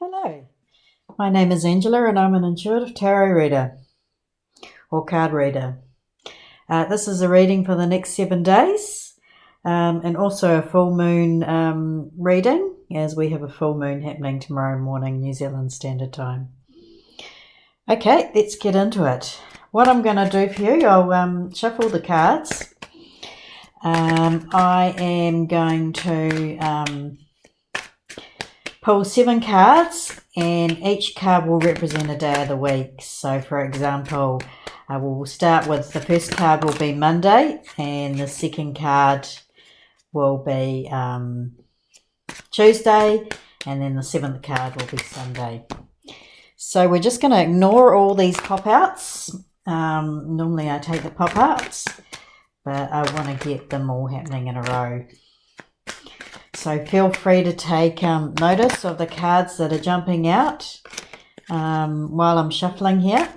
Hello, my name is Angela and I'm an intuitive tarot reader or card reader. This is a reading for the next 7 days and also a full moon reading, as we have a full moon happening tomorrow morning, New Zealand Standard Time. Okay, let's get into it. What I'm going to do for you, I'll shuffle the cards. I am going to pull 7 cards, and each card will represent a day of the week. So for example, we'll start with the first card will be Monday, and the second card will be Tuesday, and then the 7th card will be Sunday. So we're just going to ignore all these pop-outs. Normally I take the pop-outs, but I want to get them all happening in a row. So feel free to take notice of the cards that are jumping out while I'm shuffling here.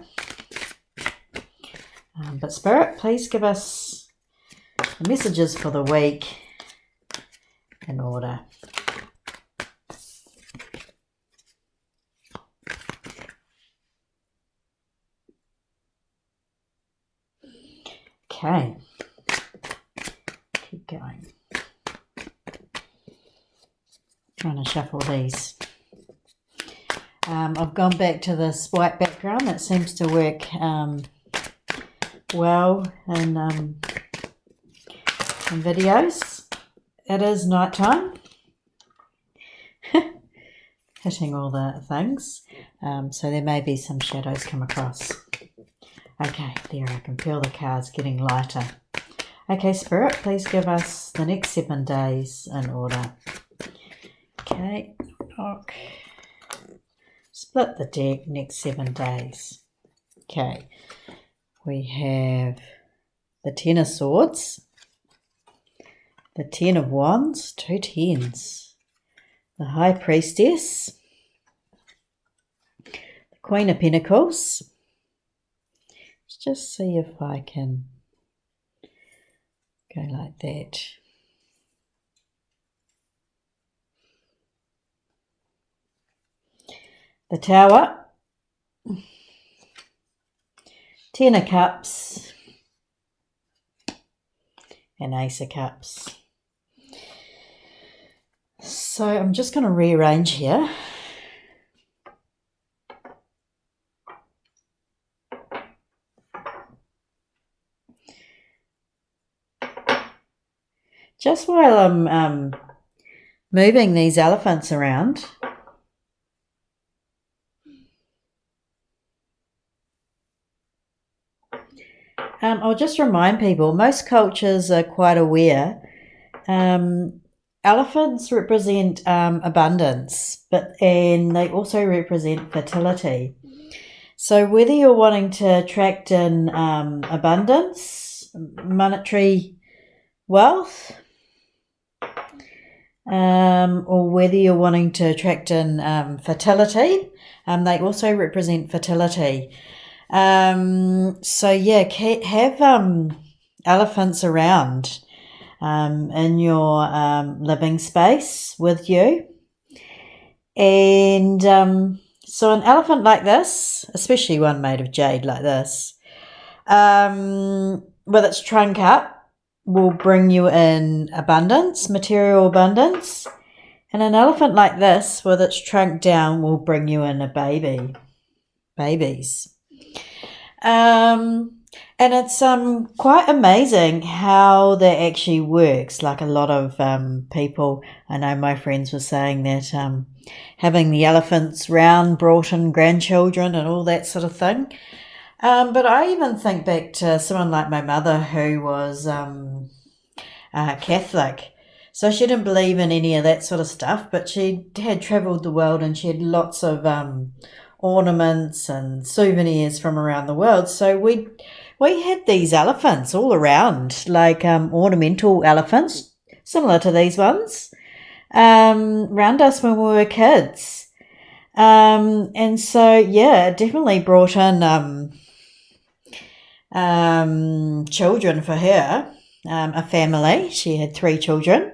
But Spirit, please give us the messages for the week in order. Okay, keep going. Trying to shuffle these. I've gone back to this white background. That seems to work well in videos. It is nighttime. Hitting all the things. So there may be some shadows come across. Okay, there, I can feel the cards getting lighter. Okay, Spirit, please give us the next 7 days in order. Okay, knock. Split the deck, next 7 days. Okay, we have the 10 of Swords, the 10 of Wands, 2 10s, the High Priestess, the Queen of Pentacles. Let's just see if I can go like that. The Tower, 10 of Cups, and Ace of Cups. So I'm just going to rearrange here. Just while I'm moving these elephants around, I'll just remind people, most cultures are quite aware. Elephants represent abundance, and they also represent fertility. So whether you're wanting to attract in abundance, monetary wealth, or whether you're wanting to attract in fertility, they also represent fertility. So yeah, have elephants around in your living space with you. And so an elephant like this, especially one made of jade like this, with its trunk up, will bring you in abundance, material abundance. And an elephant like this with its trunk down will bring you in babies. And it's quite amazing how that actually works. Like a lot of people, I know my friends were saying that having the elephants round brought in grandchildren and all that sort of thing. But I even think back to someone like my mother, who was Catholic. So she didn't believe in any of that sort of stuff, but she had travelled the world and she had lots of ornaments and souvenirs from around the world. So we had these elephants all around, like ornamental elephants, similar to these ones, around us when we were kids. And so, yeah, it definitely brought in children for her, a family. She had 3 children.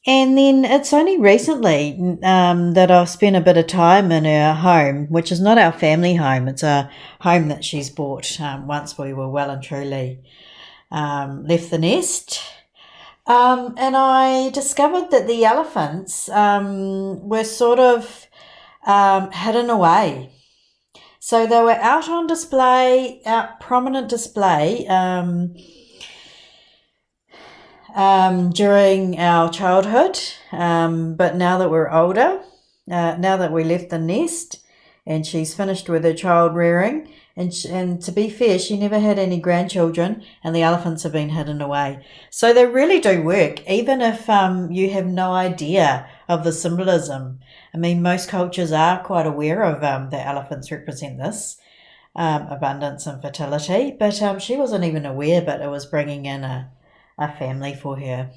And then it's only recently that I've spent a bit of time in her home, which is not our family home. It's a home that she's bought once we were well and truly left the nest. And I discovered that the elephants were sort of hidden away. So they were out on display, prominent display, during our childhood, but now that we're older, now that we left the nest and she's finished with her child rearing, and to be fair, she never had any grandchildren, and the elephants have been hidden away. So they really do work, even if you have no idea of the symbolism. I mean, most cultures are quite aware of that elephants represent this abundance and fertility, but she wasn't even aware, but it was bringing in a family for her.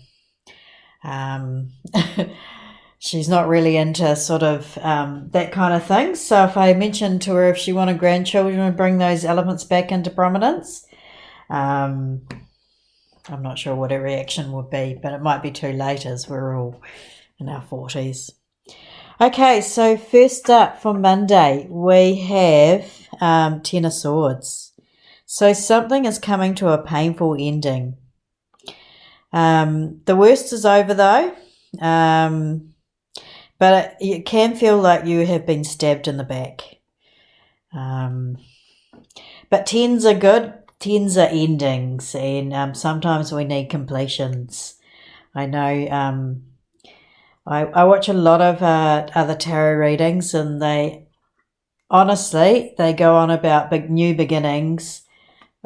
She's not really into sort of that kind of thing. So if I mentioned to her if she wanted grandchildren and bring those elephants back into prominence, I'm not sure what her reaction would be, but it might be too late as we're all in our 40s. Okay, so first up for Monday, we have Ten of Swords. So something is coming to a painful ending. The worst is over though, but it can feel like you have been stabbed in the back. But tens are good, tens are endings, and sometimes we need completions. I know I watch a lot of other tarot readings, and they go on about new beginnings,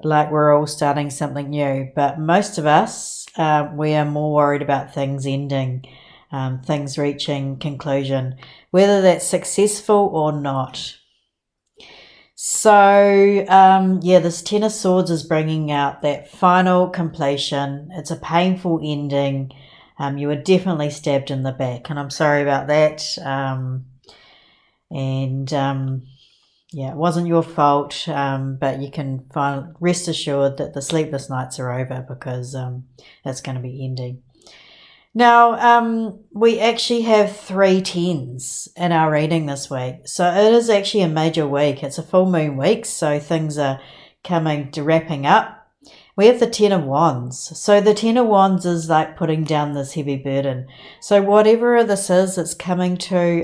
like we're all starting something new. But most of us, we are more worried about things ending, things reaching conclusion, whether that's successful or not. So, this Ten of Swords is bringing out that final completion. It's a painful ending. You were definitely stabbed in the back, and I'm sorry about that. It wasn't your fault, but you can rest assured that the sleepless nights are over, because it's going to be ending. Now, we actually have 3 tens in our reading this week. So it is actually a major week. It's a full moon week, so things are coming to wrapping up. We have the Ten of Wands. So the Ten of Wands is like putting down this heavy burden. So whatever this is, it's coming to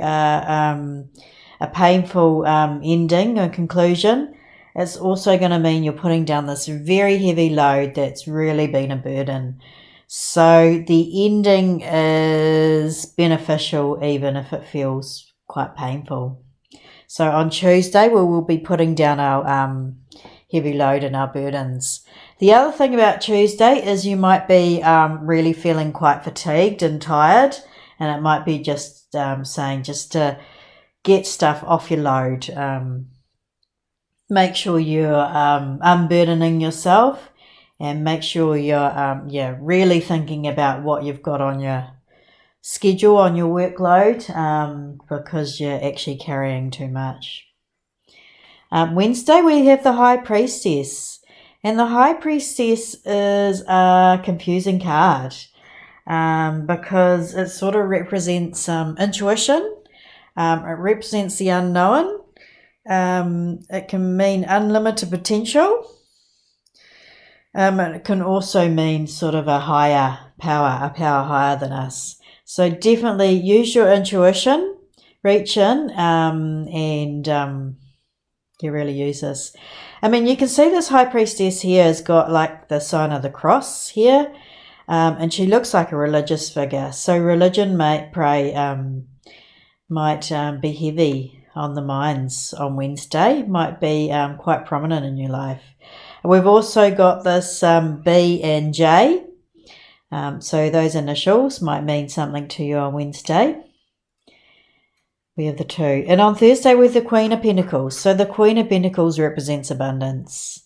a painful ending, a conclusion. It's also going to mean you're putting down this very heavy load that's really been a burden. So the ending is beneficial, even if it feels quite painful. So on Tuesday, we will be putting down our heavy load and our burdens. The other thing about Tuesday is you might be really feeling quite fatigued and tired, and it might be just saying just to get stuff off your load. Make sure you're unburdening yourself, and make sure you're really thinking about what you've got on your schedule, on your workload, because you're actually carrying too much. Wednesday, we have the High Priestess. And the High Priestess is a confusing card because it sort of represents intuition. It represents the unknown. It can mean unlimited potential. It can also mean sort of a higher power, a power higher than us. So definitely use your intuition, reach in, and you really use this. I mean, you can see this High Priestess here has got like the sign of the cross here, and she looks like a religious figure. So religion might be heavy on the minds on Wednesday, might be quite prominent in your life. We've also got this B and J, so those initials might mean something to you on Wednesday. We have the 2. And on Thursday, we have the Queen of Pentacles. So the Queen of Pentacles represents abundance.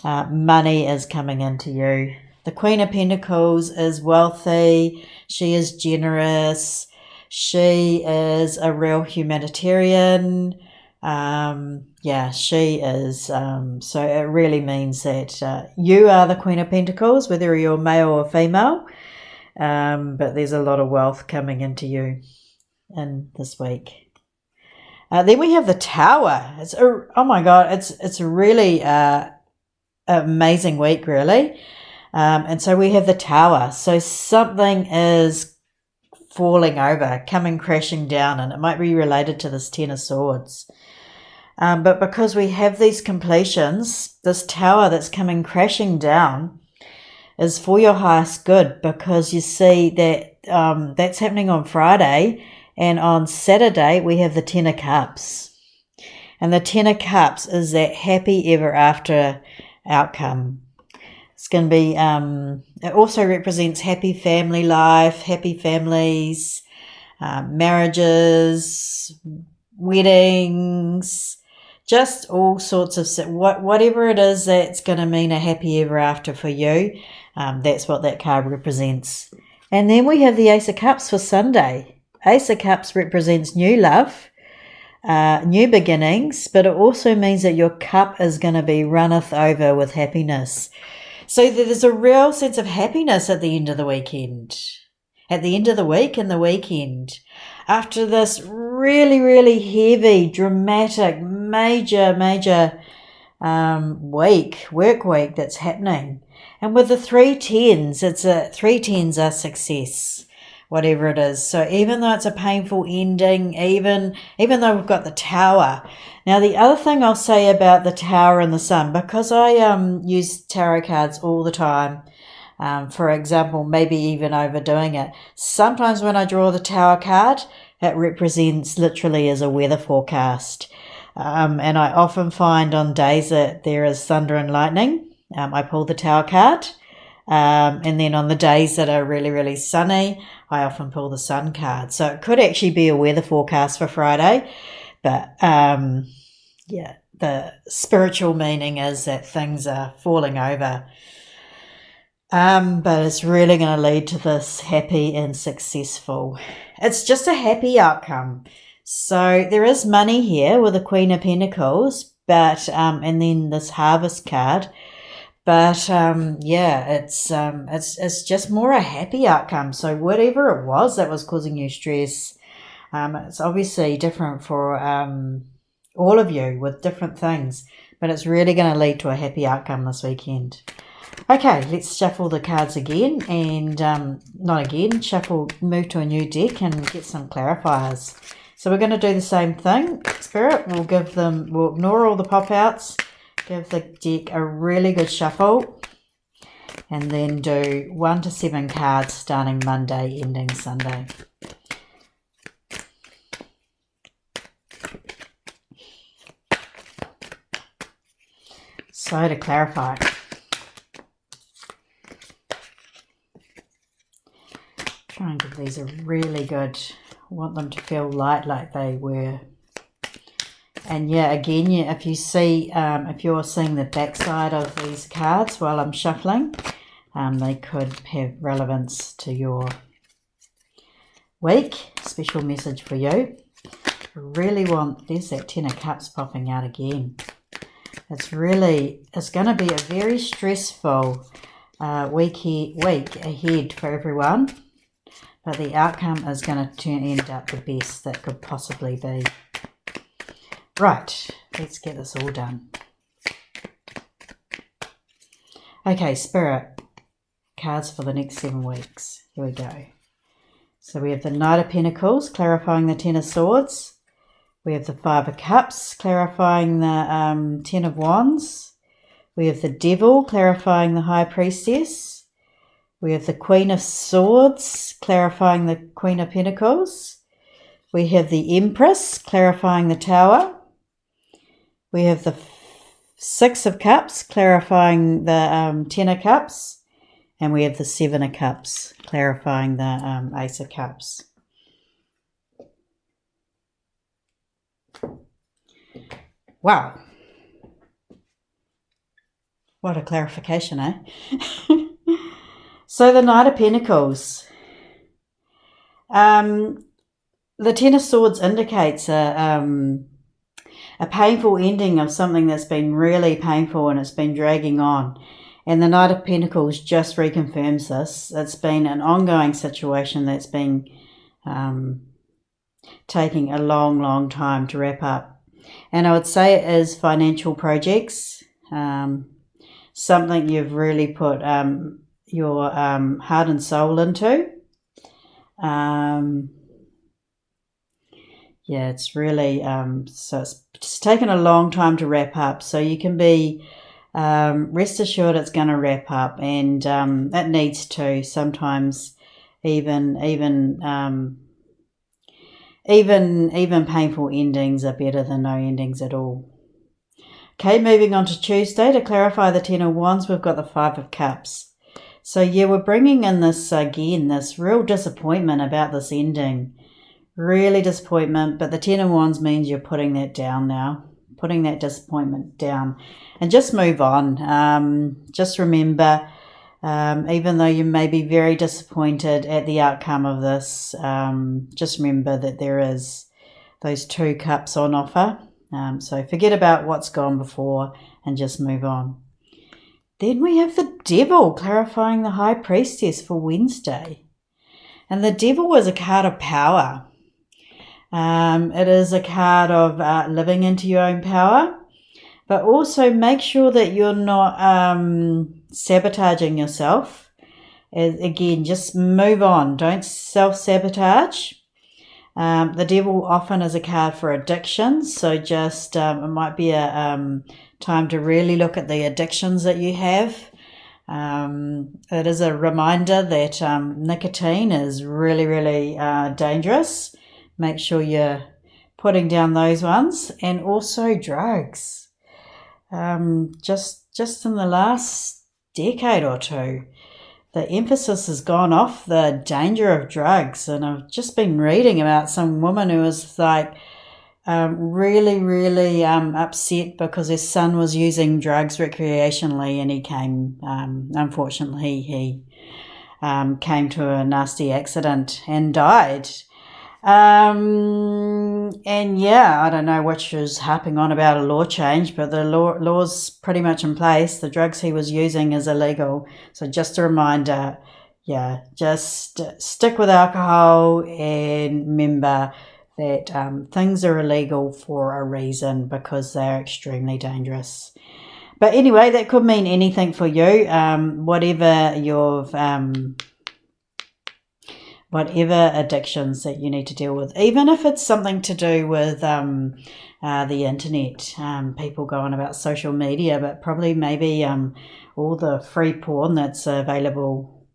Money is coming into you. The Queen of Pentacles is wealthy. She is generous. She is a real humanitarian. She is. So it really means that you are the Queen of Pentacles, whether you're male or female. but there's a lot of wealth coming into you in this week. Then we have the Tower. Oh my God, it's a really amazing week, really. And so we have the Tower. So something is falling over, coming crashing down, and it might be related to this Ten of Swords. But because we have these completions, this Tower that's coming crashing down is for your highest good, because you see that that's happening on Friday, and on Saturday we have the Ten of Cups. And the Ten of Cups is that happy ever after outcome. It's going to be, it also represents happy family life, happy families, marriages, weddings, just all sorts of, whatever it is that's going to mean a happy ever after for you. That's what that card represents. And then we have the Ace of Cups for Sunday. Ace of Cups represents new love, new beginnings, but it also means that your cup is going to be runneth over with happiness. So there's a real sense of happiness at the end of the weekend, at the end of the week and the weekend. After this really, really heavy, dramatic, major work week that's happening. And with the 3 tens, 3 tens are success, whatever it is. So even though it's a painful ending, even though we've got the Tower. Now, the other thing I'll say about the Tower and the Sun, because I use tarot cards all the time, for example, maybe even overdoing it, sometimes when I draw the Tower card, it represents literally as a weather forecast. And I often find on days that there is thunder and lightning, I pull the Tower card. And then on the days that are really, really sunny, I often pull the Sun card. So it could actually be a weather forecast for Friday. But yeah, the spiritual meaning is that things are falling over. But it's really going to lead to this happy and successful. It's just a happy outcome. So there is money here with the Queen of Pentacles, but and then this Harvest card. But yeah, it's just more a happy outcome. So whatever it was that was causing you stress, it's obviously different for all of you with different things, but it's really going to lead to a happy outcome this weekend. Okay, let's shuffle the cards again, and move to a new deck and get some clarifiers. So we're going to do the same thing. Spirit, we'll ignore all the pop-outs, give the deck a really good shuffle, and then do 1 to 7 cards starting Monday, ending Sunday. So to clarify, try and give these a really good, want them to feel light like they were. And yeah, again, if you see, if you're seeing the backside of these cards while I'm shuffling, they could have relevance to your week. Special message for you. I really want, there's that Ten of Cups popping out again. It's going to be a very stressful week ahead for everyone, but the outcome is going to end up the best that could possibly be. Right, let's get this all done. Okay, Spirit, cards for the next 7 weeks. Here we go. So we have the Knight of Pentacles, clarifying the Ten of Swords. We have the Five of Cups, clarifying the Ten of Wands. We have the Devil, clarifying the High Priestess. We have the Queen of Swords, clarifying the Queen of Pentacles. We have the Empress, clarifying the Tower. We have the Six of Cups, clarifying the Ten of Cups. And we have the Seven of Cups, clarifying the Ace of Cups. Wow. What a clarification, eh? So the Knight of Pentacles. The Ten of Swords indicates a painful ending of something that's been really painful and it's been dragging on. And the Knight of Pentacles just reconfirms this. It's been an ongoing situation that's been taking a long, long time to wrap up. And I would say it is financial projects, something you've really put your heart and soul into. Yeah, it's really, so it's taken a long time to wrap up. So you can be rest assured it's going to wrap up, and it needs to. Sometimes even painful endings are better than no endings at all. Okay, moving on to Tuesday. To clarify the Ten of Wands, we've got the Five of Cups. So yeah, we're bringing in this again, this real disappointment about this ending. Really disappointment, but the Ten of Wands means you're putting that down now. Putting that disappointment down and just move on. Just remember, even though you may be very disappointed at the outcome of this, just remember that there is those 2 cups on offer. So forget about what's gone before and just move on. Then we have the Devil, clarifying the High Priestess for Wednesday. And the Devil is a card of power. It is a card of living into your own power, but also make sure that you're not sabotaging yourself. Again, just move on. Don't self-sabotage. The Devil often is a card for addiction, so just it might be a time to really look at the addictions that you have. It is a reminder that nicotine is really, really dangerous. Make sure you're putting down those ones, and also drugs. Just in the last decade or two, the emphasis has gone off the danger of drugs, and I've just been reading about some woman who was like really, really upset because his son was using drugs recreationally, and he came, unfortunately, he came to a nasty accident and died. And yeah, I don't know which is harping on about a law change, but the law's pretty much in place. The drugs he was using is illegal. So just a reminder, yeah, just stick with alcohol, and remember that things are illegal for a reason, because they're extremely dangerous. But anyway, that could mean anything for you, whatever addictions that you need to deal with, even if it's something to do with the internet. People go on about social media, but probably maybe all the free porn that's available.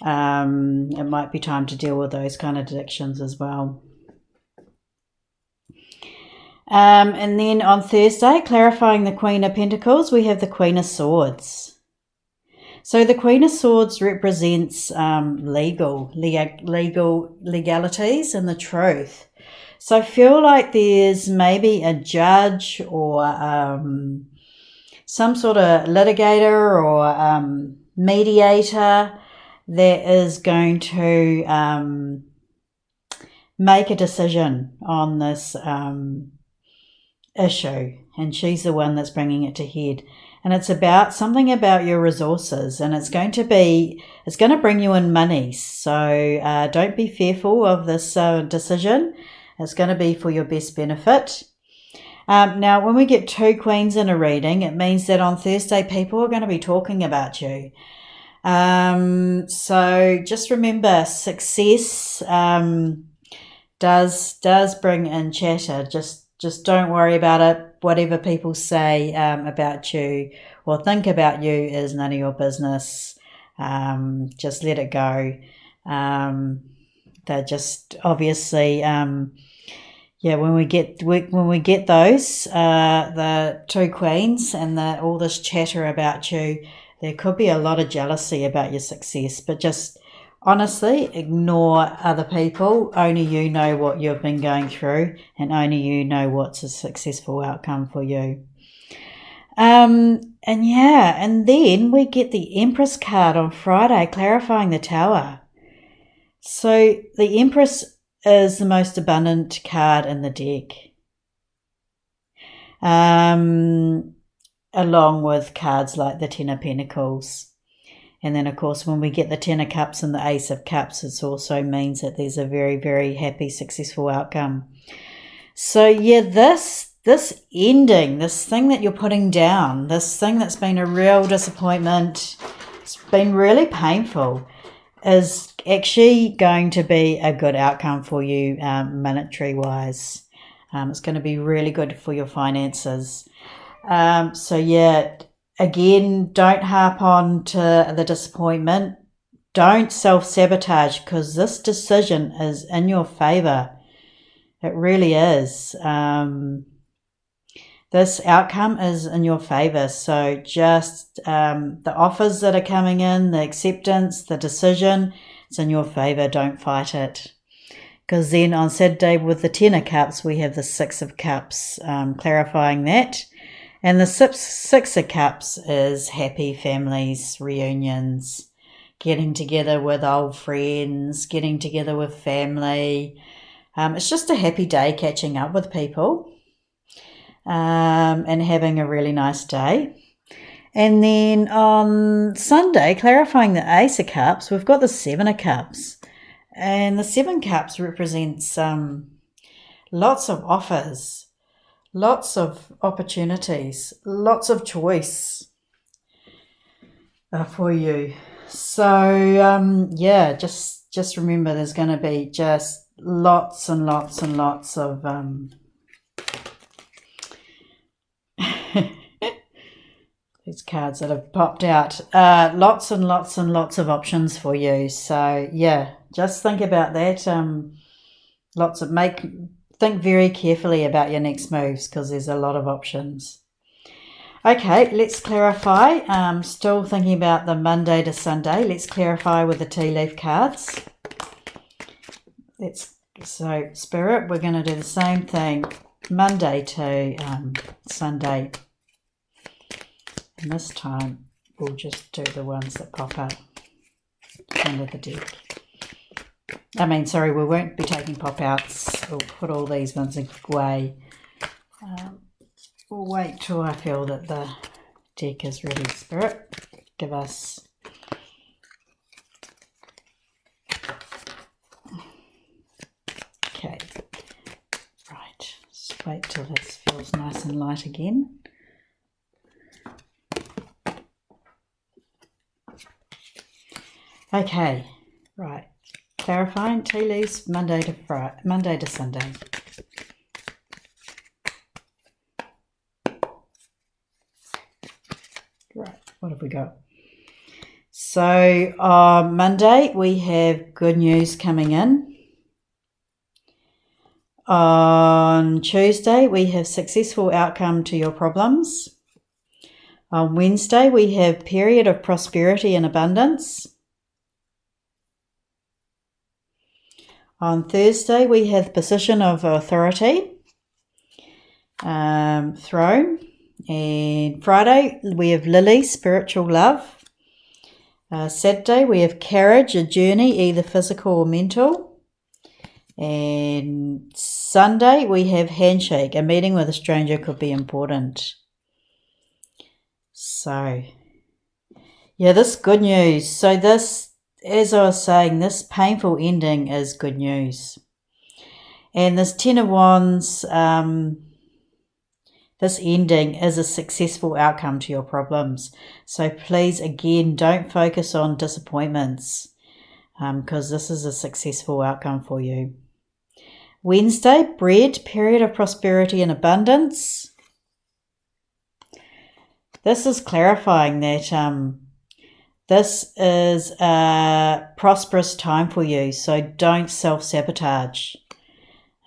It might be time to deal with those kind of addictions as well. And then on Thursday, clarifying the Queen of Pentacles, we have the Queen of Swords. So the Queen of Swords represents legalities and the truth. So I feel like there's maybe a judge or some sort of litigator or mediator that is going to make a decision on this issue, and she's the one that's bringing it to head. And it's about something about your resources, and it's going to bring you in money. So don't be fearful of this decision. It's going to be for your best benefit. Now, when we get 2 queens in a reading, it means that on Thursday, people are going to be talking about you. So just remember, success does bring in chatter. Just don't worry about it. Whatever people say about you or think about you is none of your business. Just let it go. They're just obviously, when we get those, the 2 queens and all this chatter about you, there could be a lot of jealousy about your success. But just honestly, ignore other people. Only you know what you've been going through, and only you know what's a successful outcome for you. And then we get the Empress card on Friday, clarifying the Tower. So the Empress is the most abundant card in the deck. along with cards like the Ten of Pentacles. And then, of course, when we get the Ten of Cups and the Ace of Cups, it also means that there's a very, very happy, successful outcome. So, yeah, this ending, this thing that you're putting down, this thing that's been a real disappointment, it's been really painful, is actually going to be a good outcome for you monetary-wise. It's going to be really good for your finances. So, yeah, again, don't harp on to the disappointment. Don't self-sabotage, because this decision is in your favor. It really is. This outcome is in your favor. So just the offers that are coming in, the acceptance, the decision, it's in your favor. Don't fight it. Because then on Saturday with the Ten of Cups, we have the Six of Cups, clarifying that. And the Six of Cups is happy families, reunions, getting together with old friends, getting together with family. It's just a happy day catching up with people and having a really nice day. And then on Sunday, clarifying the Ace of Cups, we've got the Seven of Cups. And the Seven Cups represents lots of offers, lots of opportunities, lots of choice for you. So, yeah, just remember there's going to be just lots and lots and lots of these cards that have popped out. Lots and lots and lots of options for you. So, yeah, just think about that. Think very carefully about your next moves, because there's a lot of options. Okay, let's clarify. Still thinking about the Monday to Sunday. Let's clarify with the tea leaf cards. So, Spirit, we're going to do the same thing Monday to Sunday. And this time, we'll just do the ones that pop up under the deck. We won't be taking pop-outs. We'll put all these ones away. We'll wait till I feel that the deck is ready. Spirit, give us... Okay, right, just wait till this feels nice and light again. Okay, right, clarifying tea leaves Monday to Sunday. Right, what have we got? So on Monday we have good news coming in. On Tuesday, we have successful outcome to your problems. On Wednesday, we have period of prosperity and abundance. On Thursday, we have position of authority, throne. And Friday, we have lily, spiritual love. Saturday, we have carriage, a journey, either physical or mental. And Sunday, we have handshake. A meeting with a stranger could be important. So, yeah, this is good news. So this, as I was saying, this painful ending is good news. And this Ten of Wands, this ending is a successful outcome to your problems. So please, again, don't focus on disappointments, because this is a successful outcome for you. Wednesday, bread, period of prosperity and abundance. This is clarifying that this is a prosperous time for you, so don't self-sabotage.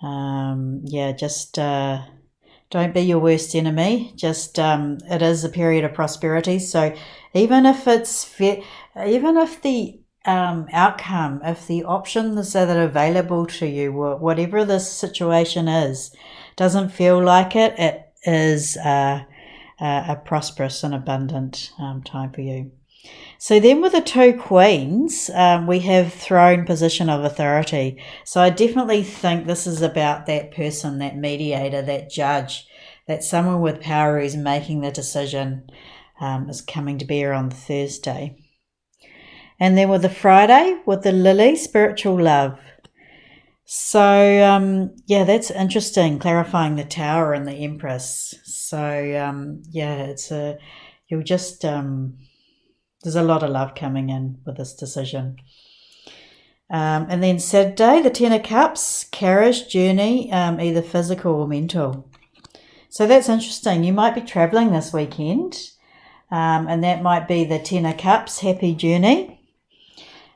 Don't be your worst enemy. It is a period of prosperity, so even if the outcome, if the options that are available to you, whatever this situation is, doesn't feel like it, it is a prosperous and abundant time for you. So then with the two queens, we have throne, position of authority. So I definitely think this is about that person, that mediator, that judge that someone with power who's making the decision is coming to bear on Thursday. And then with the Friday, with the Lily, spiritual love. So, that's interesting, clarifying the Tower and the Empress. So, you'll just, there's a lot of love coming in with this decision. And then Saturday, the Ten of Cups, carriage, journey, either physical or mental. So that's interesting. You might be traveling this weekend, and that might be the Ten of Cups, happy journey.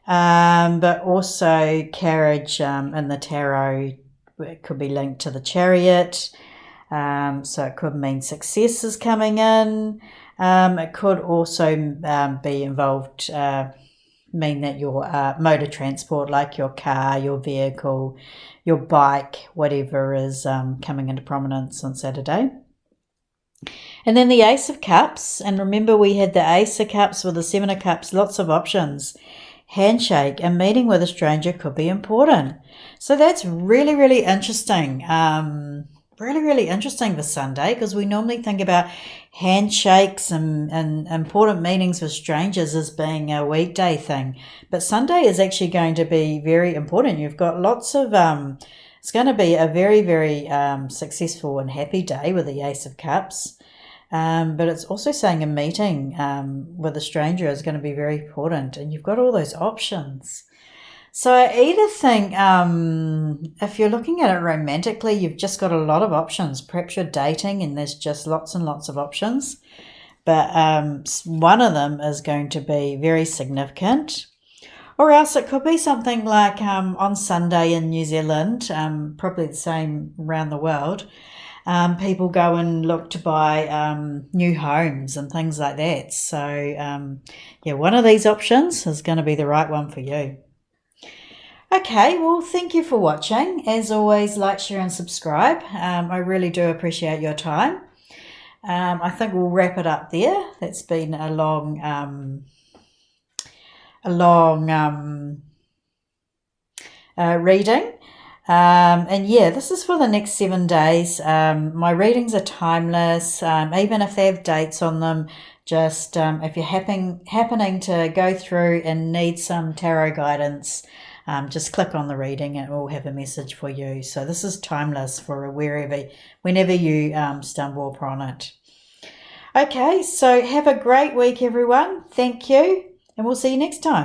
But also carriage in the tarot, it could be linked to the Chariot. So it could mean success is coming in. It could also be involved, mean that your mode of transport, like your car, your vehicle, your bike, whatever is coming into prominence on Saturday. And then the Ace of Cups. And remember, we had the Ace of Cups with the Seven of Cups, lots of options. Handshake and meeting with a stranger could be important. So that's really, really interesting. Really interesting for Sunday, because we normally think about handshakes and important meetings with strangers as being a weekday thing. But Sunday is actually going to be very important. You've got lots of, it's going to be a very, very successful and happy day with the Ace of Cups. But it's also saying a meeting with a stranger is going to be very important, and you've got all those options. So I either think if you're looking at it romantically, you've just got a lot of options. Perhaps you're dating and there's just lots and lots of options. But one of them is going to be very significant. Or else it could be something like on Sunday in New Zealand, probably the same around the world. People go and look to buy new homes and things like that. So, one of these options is going to be the right one for you. Okay, well, thank you for watching. As always, like, share and subscribe. I really do appreciate your time. I think we'll wrap it up there. That's been a long reading. This is for the next 7 days. My readings are timeless, even if they have dates on them. Just if you're happening to go through and need some tarot guidance, just click on the reading and it will have a message for you. So this is timeless for whenever you stumble upon it. Okay, so have a great week, everyone. Thank you, and we'll see you next time.